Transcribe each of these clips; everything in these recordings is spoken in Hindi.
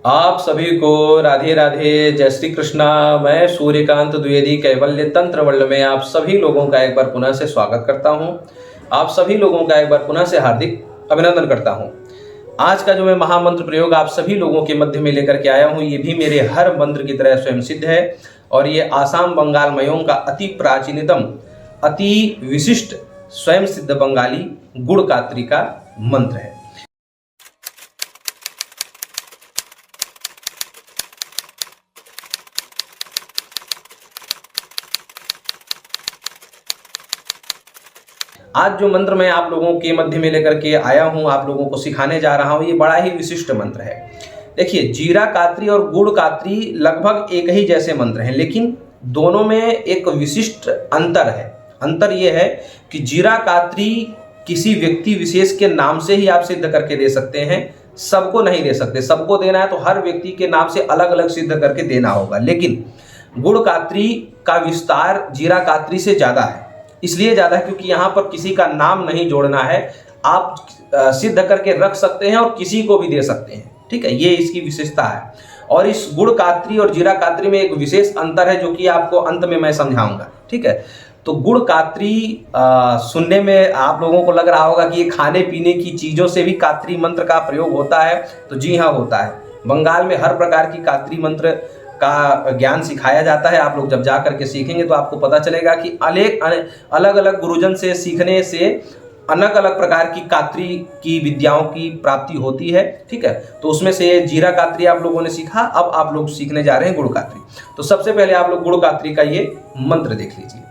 आप सभी को राधे राधे, जय श्री कृष्णा। मैं सूर्यकांत द्विवेदी कैवल्य तंत्र वर्ल्ड में आप सभी लोगों का एक बार पुनः से स्वागत करता हूं। आप सभी लोगों का एक बार पुनः से हार्दिक अभिनंदन करता हूं। आज का जो मैं महामंत्र प्रयोग आप सभी लोगों के मध्य में लेकर के आया हूं, ये भी मेरे हर मंत्र की तरह स्वयं सिद्ध है और ये आसाम बंगाल मयों का अति प्राचीनतम, अति विशिष्ट स्वयं सिद्ध बंगाली गुड़कात्री का मंत्र है। आज जो मंत्र मैं आप लोगों के मध्य में लेकर के आया हूं, आप लोगों को सिखाने जा रहा हूं, ये बड़ा ही विशिष्ट मंत्र है। देखिए, जीरा कात्री और गुड़ कात्री लगभग एक ही जैसे मंत्र हैं, लेकिन दोनों में एक विशिष्ट अंतर है। अंतर ये है कि जीरा कात्री किसी व्यक्ति विशेष के नाम से ही आप सिद्ध करके दे सकते हैं, सबको नहीं दे सकते। सबको देना है तो हर व्यक्ति के नाम से अलग अलग सिद्ध करके देना होगा, लेकिन गुड़ कात्री का विस्तार जीरा कात्री से ज़्यादा है। इसलिए ज़्यादा है क्योंकि यहाँ पर किसी का नाम नहीं जोड़ना है, आप सिद्ध करके रख सकते हैं और किसी को भी दे सकते हैं। ठीक है, ये इसकी विशेषता है। और इस गुड़ कात्री और जीरा कात्री में एक विशेष अंतर है जो कि आपको अंत में मैं समझाऊंगा। ठीक है, तो गुड़ कात्री सुनने में आप लोगों को लग रहा होगा कि ये खाने पीने की चीज़ों से भी कात्री मंत्र का प्रयोग होता है, तो जी हाँ, होता है। बंगाल में हर प्रकार की कात्री मंत्र का ज्ञान सिखाया जाता है। आप लोग जब जा करके सीखेंगे तो आपको पता चलेगा कि अलग अलग गुरुजन से सीखने से अलग अलग प्रकार की कात्री की विद्याओं की प्राप्ति होती है। ठीक है, तो उसमें से जीरा कात्री आप लोगों ने सीखा, अब आप लोग सीखने जा रहे हैं गुड़ कात्री। तो सबसे पहले आप लोग गुड़ कात्री का ये मंत्र देख लीजिए।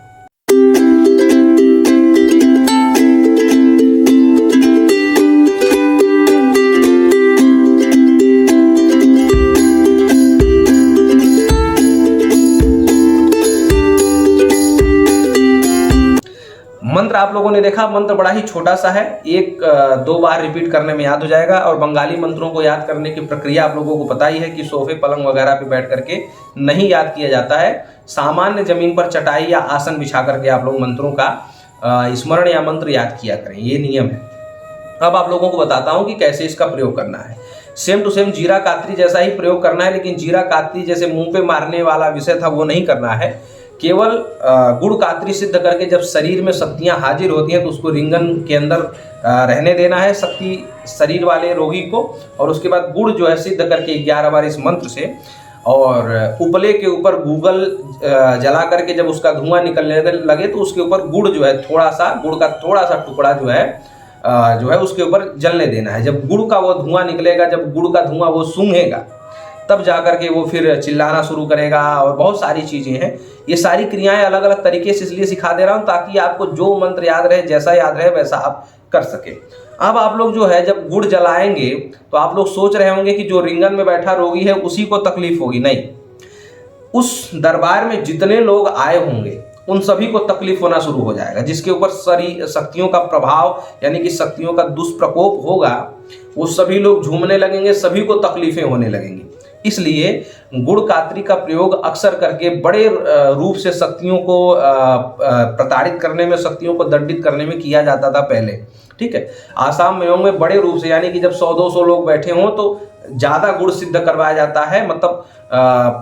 मंत्र आप लोगों ने देखा, मंत्र बड़ा ही छोटा सा है, एक दो बार रिपीट करने में याद हो जाएगा। और बंगाली मंत्रों को याद करने की प्रक्रिया आप लोगों को पता ही है कि सोफे पलंग वगैरह पे बैठ करके नहीं याद किया जाता है। सामान्य जमीन पर चटाई या आसन बिछा करके आप लोग मंत्रों का स्मरण या मंत्र याद किया करें, ये नियम है। अब आप लोगों को बताता हूँ कि कैसे इसका प्रयोग करना है। सेम टू सेम जीरा कात्री जैसा ही प्रयोग करना है, लेकिन जीरा कात्री जैसे मुंह पे मारने वाला विषय था वो नहीं करना है। केवल गुड़ कात्री सिद्ध करके जब शरीर में शक्तियाँ हाजिर होती हैं तो उसको रिंगन के अंदर रहने देना है शक्ति शरीर वाले रोगी को, और उसके बाद गुड़ जो है सिद्ध करके 11 बार इस मंत्र से, और उपले के ऊपर गूगल जला करके जब उसका धुआं निकलने लगे तो उसके ऊपर गुड़ जो है गुड़ का थोड़ा सा टुकड़ा जो है उसके ऊपर जलने देना है। जब गुड़ का वो धुआं निकलेगा, जब गुड़ का धुआं वो सूंघेगा, तब जा करके वो फिर चिल्लाना शुरू करेगा। और बहुत सारी चीज़ें हैं, ये सारी क्रियाएं अलग अलग तरीके से इसलिए सिखा दे रहा हूँ ताकि आपको जो मंत्र याद रहे, जैसा याद रहे वैसा आप कर सके। अब आप लोग जो है जब गुड़ जलाएंगे तो आप लोग सोच रहे होंगे कि जो रिंगन में बैठा रोगी है उसी को तकलीफ होगी। नहीं, उस दरबार में जितने लोग आए होंगे उन सभी को तकलीफ होना शुरू हो जाएगा। जिसके ऊपर शक्तियों का प्रभाव यानी कि शक्तियों का दुष्प्रकोप होगा, वो सभी लोग झूमने लगेंगे, सभी को तकलीफें होने लगेंगी। इसलिए गुड़ कात्री का प्रयोग अक्सर करके बड़े रूप से शक्तियों को प्रताड़ित करने में, शक्तियों को दंडित करने में किया जाता था पहले। ठीक है, आसाम में बड़े रूप से, यानी कि जब 100-200 लोग बैठे हों तो ज़्यादा गुड़ सिद्ध करवाया जाता है। मतलब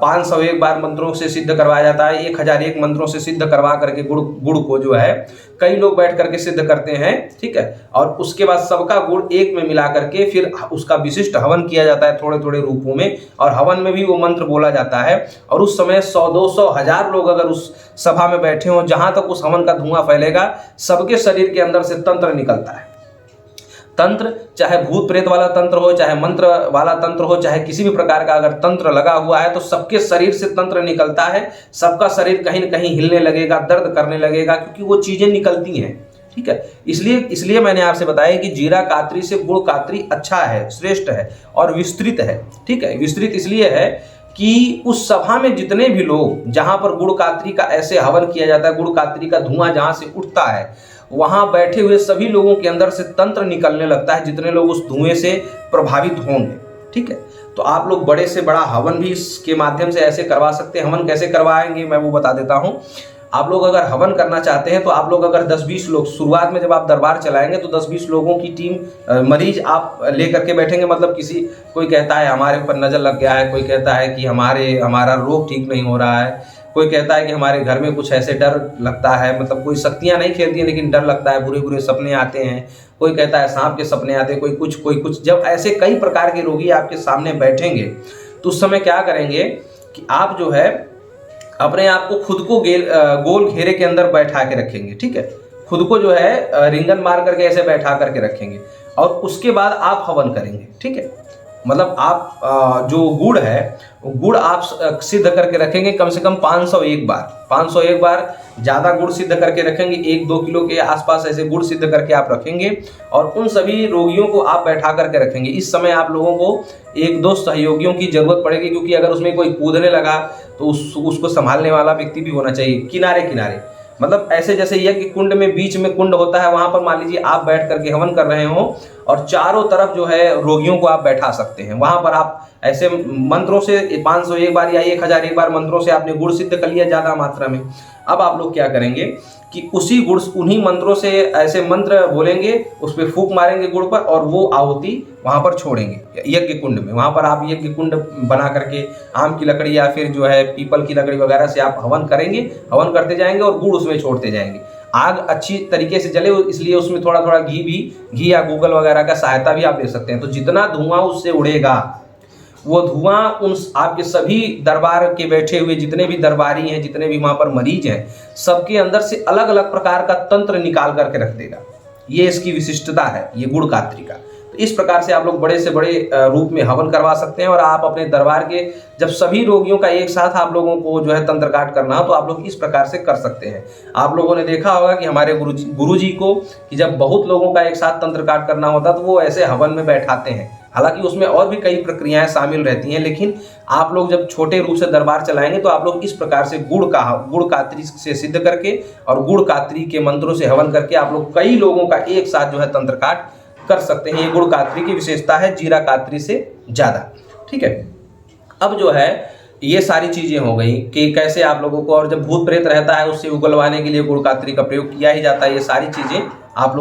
501 बार मंत्रों से सिद्ध करवाया जाता है, 1001 मंत्रों से सिद्ध करवा करके गुड़ को जो है कई लोग बैठ करके सिद्ध करते हैं। ठीक है, और उसके बाद सबका गुड़ एक में मिला करके फिर उसका विशिष्ट हवन किया जाता है थोड़े थोड़े रूपों में, और हवन में भी वो मंत्र बोला जाता है। और उस समय 100-200 1000 लोग अगर उस सभा में बैठे हों, जहां तक उस हवन का धुआं फैलेगा सबके शरीर के अंदर से तंत्र निकलता है। तंत्र चाहे भूत प्रेत वाला तंत्र हो, चाहे मंत्र वाला तंत्र हो, चाहे किसी भी प्रकार का अगर तंत्र लगा हुआ है तो सबके शरीर से तंत्र निकलता है। सबका शरीर कहीं न कहीं हिलने लगेगा, दर्द करने लगेगा, क्योंकि वो चीजें निकलती हैं। ठीक है, इसलिए मैंने आपसे बताया कि जीरा कात्री से गुड़ कात्री अच्छा है, श्रेष्ठ है और विस्तृत है। ठीक है, विस्तृत इसलिए है कि उस सभा में जितने भी लोग, जहां पर गुड़ कात्री का ऐसे हवन किया जाता है, गुड़ कात्री का धुआं जहां से उठता है, वहां बैठे हुए सभी लोगों के अंदर से तंत्र निकलने लगता है, जितने लोग उस धुएं से प्रभावित होंगे। ठीक है, तो आप लोग बड़े से बड़ा हवन भी इसके माध्यम से ऐसे करवा सकते हैं। हवन कैसे करवाएंगे मैं वो बता देता हूँ। आप लोग अगर हवन करना चाहते हैं तो आप लोग अगर 10-20 लोग शुरुआत में जब आप दरबार चलाएंगे तो 10-20 लोगों की टीम मरीज आप लेकर के बैठेंगे। मतलब कोई कहता है हमारे ऊपर नज़र लग गया है, कोई कहता है कि हमारा रोग ठीक नहीं हो रहा है, कोई कहता है कि हमारे घर में कुछ ऐसे डर लगता है, मतलब कोई शक्तियाँ नहीं खेलती हैं लेकिन डर लगता है, बुरे बुरे सपने आते हैं, कोई कहता है सांप के सपने आते हैं, कोई कुछ। जब ऐसे कई प्रकार के रोगी आपके सामने बैठेंगे तो उस समय क्या करेंगे कि आप जो है अपने आप को खुद को गोल घेरे के अंदर बैठा के रखेंगे, ठीक है। खुद को जो है रिंगन मार करके ऐसे बैठा करके रखेंगे और उसके बाद आप हवन करेंगे, ठीक है। मतलब आप जो गुड़ है गुड़ आप सिद्ध करके रखेंगे कम से कम 501 बार ज़्यादा गुड़ सिद्ध करके रखेंगे। 1-2 किलो के आसपास ऐसे गुड़ सिद्ध करके आप रखेंगे और उन सभी रोगियों को आप बैठा करके रखेंगे। इस समय आप लोगों को 1-2 सहयोगियों की जरूरत पड़ेगी, क्योंकि अगर उसमें कोई कूदने लगा तो उसको संभालने वाला व्यक्ति भी होना चाहिए। किनारे मतलब ऐसे जैसे यज्ञ कुंड में बीच में कुंड होता है, वहां पर मान लीजिए आप बैठ करके हवन कर रहे हो और चारों तरफ जो है रोगियों को आप बैठा सकते हैं। वहां पर आप ऐसे मंत्रों से 501 बार या 1001 बार मंत्रों से आपने गुड़ सिद्ध कर लिया ज़्यादा मात्रा में। अब आप लोग क्या करेंगे कि उन्हीं मंत्रों से ऐसे मंत्र बोलेंगे, उस पर फूंक मारेंगे गुड़ पर और वो आहुति वहाँ पर छोड़ेंगे यज्ञ कुंड में। वहाँ पर आप यज्ञ कुंड बना करके आम की लकड़ी या फिर जो है पीपल की लकड़ी वगैरह से आप हवन करेंगे, हवन करते जाएंगे और गुड़ उसमें छोड़ते जाएंगे। आग अच्छी तरीके से जले, इसलिए उसमें थोड़ा थोड़ा घी या गूगल वगैरह का सहायता भी आप ले सकते हैं। तो जितना धुआं उससे उड़ेगा वो धुआं उन आपके सभी दरबार के बैठे हुए जितने भी दरबारी हैं, जितने भी वहाँ पर मरीज हैं, सबके अंदर से अलग अलग प्रकार का तंत्र निकाल करके रख देगा। ये इसकी विशिष्टता है, ये गुड़ कात्री का। तो इस प्रकार से आप लोग बड़े से बड़े रूप में हवन करवा सकते हैं। और आप अपने दरबार के जब सभी रोगियों का एक साथ आप लोगों को जो है तंत्र काट करना हो तो आप लोग इस प्रकार से कर सकते हैं। आप लोगों ने देखा होगा कि हमारे गुरुजी को कि जब बहुत लोगों का एक साथ तंत्र काट करना होता तो वो ऐसे हवन में बैठाते हैं। हालांकि उसमें और भी कई प्रक्रियाएं शामिल रहती हैं, लेकिन आप लोग जब छोटे रूप से दरबार चलाएंगे तो आप लोग इस प्रकार से गुड़ कात्री से सिद्ध करके और गुड़ कात्री के मंत्रों से हवन करके आप लोग कई लोगों का एक साथ जो है तंत्र काट कर सकते हैं। ये गुड़ कात्री की विशेषता है जीरा कात्री से ज़्यादा, ठीक है। अब जो है ये सारी चीज़ें हो गई कि कैसे आप लोगों को, और जब भूत प्रेत रहता है उससे उगलवाने के लिए गुड़ कात्री का प्रयोग किया ही जाता है। ये सारी चीज़ें आप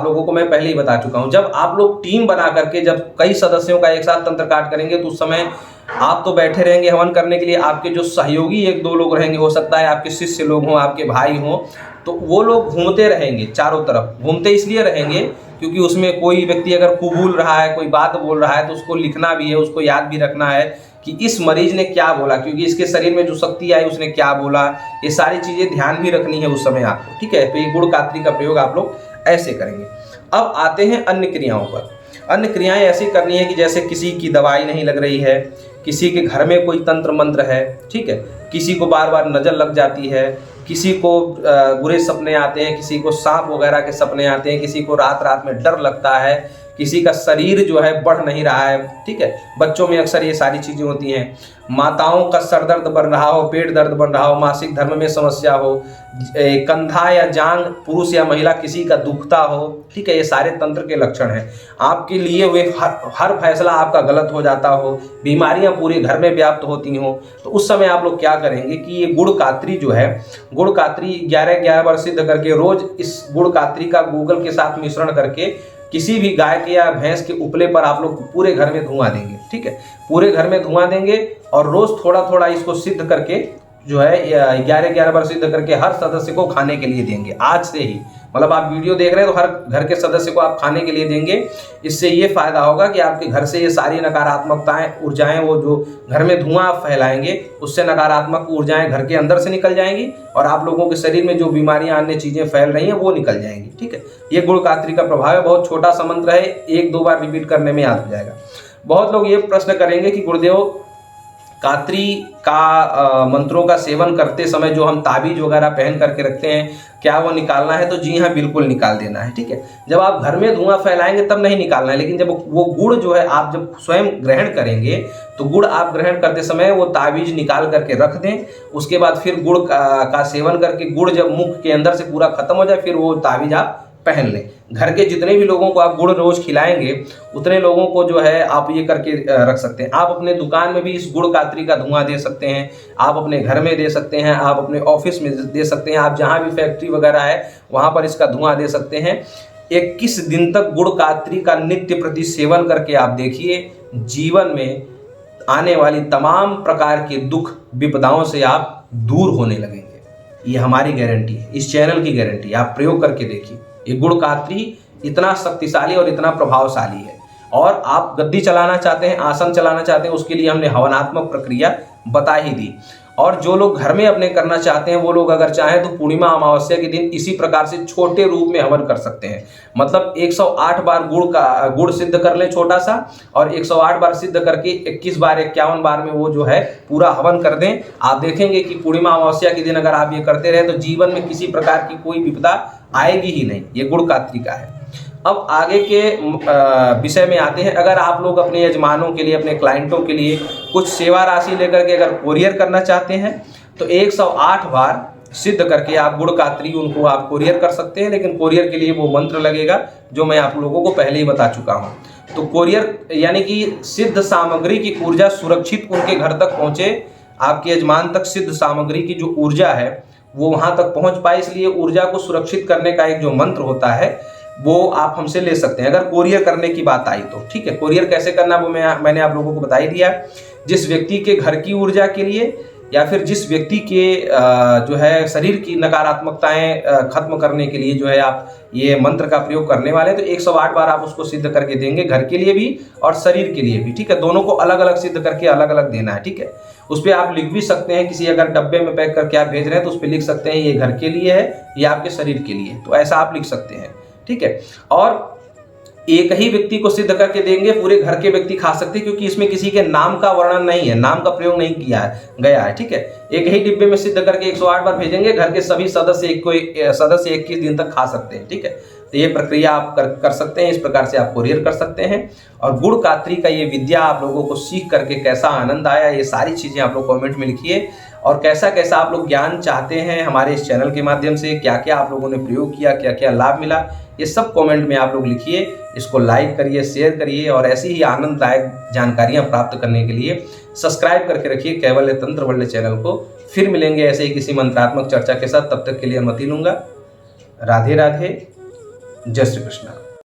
लोगों को मैं पहले ही बता चुका हूं। जब आप लोग टीम बना करके जब कई सदस्यों का एक साथ तंत्र काट करेंगे तो उस समय आप तो बैठे रहेंगे हवन करने के लिए, आपके जो सहयोगी 1-2 लोग रहेंगे, हो सकता है आपके शिष्य लोग हों, आपके भाई हों, तो वो लोग घूमते रहेंगे चारों तरफ। घूमते इसलिए रहेंगे क्योंकि उसमें कोई व्यक्ति अगर कुबूल रहा है, कोई बात बोल रहा है तो उसको लिखना भी है, उसको याद भी रखना है कि इस मरीज ने क्या बोला, क्योंकि इसके शरीर में जो शक्ति आई उसने क्या बोला। ये सारी चीज़ें ध्यान भी रखनी है उस समय आपको, ठीक है। तो ये गुड़ कात्री का प्रयोग आप लोग ऐसे करेंगे। अब आते हैं अन्य क्रियाओं पर। अन्य क्रियाएं ऐसी करनी है कि जैसे किसी की दवाई नहीं लग रही है, किसी के घर में कोई तंत्र मंत्र है, ठीक है, किसी को बार बार नज़र लग जाती है, किसी को बुरे सपने आते हैं, किसी को सांप वगैरह के सपने आते हैं, किसी को रात रात में डर लगता है, किसी का शरीर जो है बढ़ नहीं रहा है, ठीक है। बच्चों में अक्सर ये सारी चीज़ें होती हैं। माताओं का सर दर्द बन रहा हो, पेट दर्द बन रहा हो, मासिक धर्म में समस्या हो, कंधा या जांग पुरुष या महिला किसी का दुखता हो, ठीक है, ये सारे तंत्र के लक्षण हैं। आपके लिए वे हर फैसला आपका गलत हो जाता हो, बीमारियां पूरे घर में व्याप्त होती हों, तो उस समय आप लोग क्या करेंगे कि ये गुड़ कात्री जो है, गुड़ कात्री 11-11 बार सिद्ध करके रोज इस गुड़ कात्री का गूगल के साथ मिश्रण करके किसी भी गाय के या भैंस के उपले पर आप लोग पूरे घर में धुआं देंगे, ठीक है। पूरे घर में धुआं देंगे और रोज थोड़ा थोड़ा इसको सिद्ध करके जो है 11-11 बार सिद्ध करके हर सदस्य को खाने के लिए देंगे। आज से ही, मतलब आप वीडियो देख रहे हैं तो हर घर के सदस्य को आप खाने के लिए देंगे। इससे ये फायदा होगा कि आपके घर से ये सारी नकारात्मकताएं, ऊर्जाएं, वो जो घर में धुआं आप फैलाएंगे उससे नकारात्मक ऊर्जाएं घर के अंदर से निकल जाएंगी और आप लोगों के शरीर में जो बीमारियां, अन्य चीजें फैल रही हैं वो निकल जाएंगी, ठीक है। ये गुड़ कात्री का प्रभाव है, बहुत छोटा सा मंत्र है, 1-2 बार रिपीट करने में याद हो जाएगा। बहुत लोग ये प्रश्न करेंगे कि गुरुदेव कात्री का मंत्रों का सेवन करते समय जो हम ताबीज वगैरह पहन करके रखते हैं, क्या वो निकालना है? तो जी हाँ, बिल्कुल निकाल देना है, ठीक है। जब आप घर में धुआं फैलाएंगे तब नहीं निकालना है, लेकिन जब वो गुड़ जो है आप जब स्वयं ग्रहण करेंगे तो गुड़ आप ग्रहण करते समय वो ताबीज निकाल करके रख दें। उसके बाद फिर गुड़ का सेवन करके गुड़ जब मुख के अंदर से पूरा खत्म हो जाए फिर वो ताबीज आप पहन लें। घर के जितने भी लोगों को आप गुड़ रोज खिलाएंगे उतने लोगों को जो है आप ये करके रख सकते हैं। आप अपने दुकान में भी इस गुड़ कातरी का धुआं दे सकते हैं, आप अपने घर में दे सकते हैं, आप अपने ऑफिस में दे सकते हैं, आप जहाँ भी फैक्ट्री वगैरह है वहाँ पर इसका धुआं दे सकते हैं। 21 दिन तक गुड़ कातरी का नित्य प्रति सेवन करके आप देखिए, जीवन में आने वाली तमाम प्रकार के दुख विपदाओं से आप दूर होने लगेंगे। ये हमारी गारंटी है, इस चैनल की गारंटी है। आप प्रयोग करके देखिए, ये गुड़ कातरी इतना शक्तिशाली और इतना प्रभावशाली है। और आप गद्दी चलाना चाहते हैं, आसन चलाना चाहते हैं, उसके लिए हमने हवनात्मक प्रक्रिया बता ही दी। और जो लोग घर में अपने करना चाहते हैं वो लोग अगर चाहें तो पूर्णिमा अमावस्या के दिन इसी प्रकार से छोटे रूप में हवन कर सकते हैं। मतलब 108 बार गुड़ सिद्ध कर लें छोटा सा, और 108 बार सिद्ध करके 21 बार 51 बार में वो जो है पूरा हवन कर दें। आप देखेंगे कि पूर्णिमा अमावस्या के दिन अगर आप ये करते रहे तो जीवन में किसी प्रकार की कोई विपदा आएगी ही नहीं। ये गुड़ कातरी का है। अब आगे के विषय में आते हैं। अगर आप लोग अपने यजमानों के लिए, अपने क्लाइंटों के लिए कुछ सेवा राशि लेकर के अगर कोरियर करना चाहते हैं तो 108 बार सिद्ध करके आप गुड़ कातरी उनको आप कोरियर कर सकते हैं। लेकिन कोरियर के लिए वो मंत्र लगेगा जो मैं आप लोगों को पहले ही बता चुका हूँ। तो कोरियर यानी कि सिद्ध सामग्री की ऊर्जा सुरक्षित उनके घर तक पहुँचे, आपके यजमान तक सिद्ध सामग्री की जो ऊर्जा है वो वहाँ तक पहुँच पाए। इसलिए ऊर्जा को सुरक्षित करने का एक जो मंत्र होता है वो आप हमसे ले सकते हैं अगर कोरियर करने की बात आई तो। ठीक है, कोरियर कैसे करना वो मैंने आप लोगों को बता ही दिया। जिस व्यक्ति के घर की ऊर्जा के लिए या फिर जिस व्यक्ति के जो है शरीर की नकारात्मकताएं खत्म करने के लिए जो है आप ये मंत्र का प्रयोग करने वाले, तो 108 बार आप उसको सिद्ध करके देंगे, घर के लिए भी और शरीर के लिए भी। ठीक है, दोनों को अलग अलग सिद्ध करके अलग अलग देना है। ठीक है, उस पर आप लिख भी सकते हैं, किसी अगर डब्बे में पैक करके आप भेज रहे हैं तो उस पर लिख सकते हैं ये घर के लिए है, ये आपके शरीर के लिए, तो ऐसा आप लिख सकते हैं। ठीक है, और एक ही व्यक्ति को सिद्ध करके देंगे, पूरे घर के व्यक्ति खा सकते हैं, क्योंकि इसमें किसी के नाम का वर्णन नहीं है, नाम का प्रयोग नहीं किया गया है। ठीक है, एक ही डिब्बे में सिद्ध करके 108 बार भेजेंगे, घर के सभी सदस्य 21 दिन तक खा सकते हैं। ठीक है, तो ये प्रक्रिया आप कर सकते हैं। इस प्रकार से आप कोरियर कर सकते हैं। और गुड़ कातरी का ये विद्या आप लोगों को सीख करके कैसा आनंद आया, ये सारी चीज़ें आप लोग कमेंट में लिखिए। और कैसा कैसा आप लोग ज्ञान चाहते हैं हमारे इस चैनल के माध्यम से, क्या क्या आप लोगों ने प्रयोग किया, क्या क्या लाभ मिला, ये सब कमेंट में आप लोग लिखिए। इसको लाइक करिए, शेयर करिए, और ऐसी ही आनंददायक जानकारियाँ प्राप्त करने के लिए सब्सक्राइब करके रखिए कैवल्य तंत्र वर्ल्ड चैनल को। फिर मिलेंगे ऐसे ही किसी मंत्रात्मक चर्चा के साथ, तब तक के लिए अनुमति लूँगा। राधे राधे, जय श्री कृष्ण।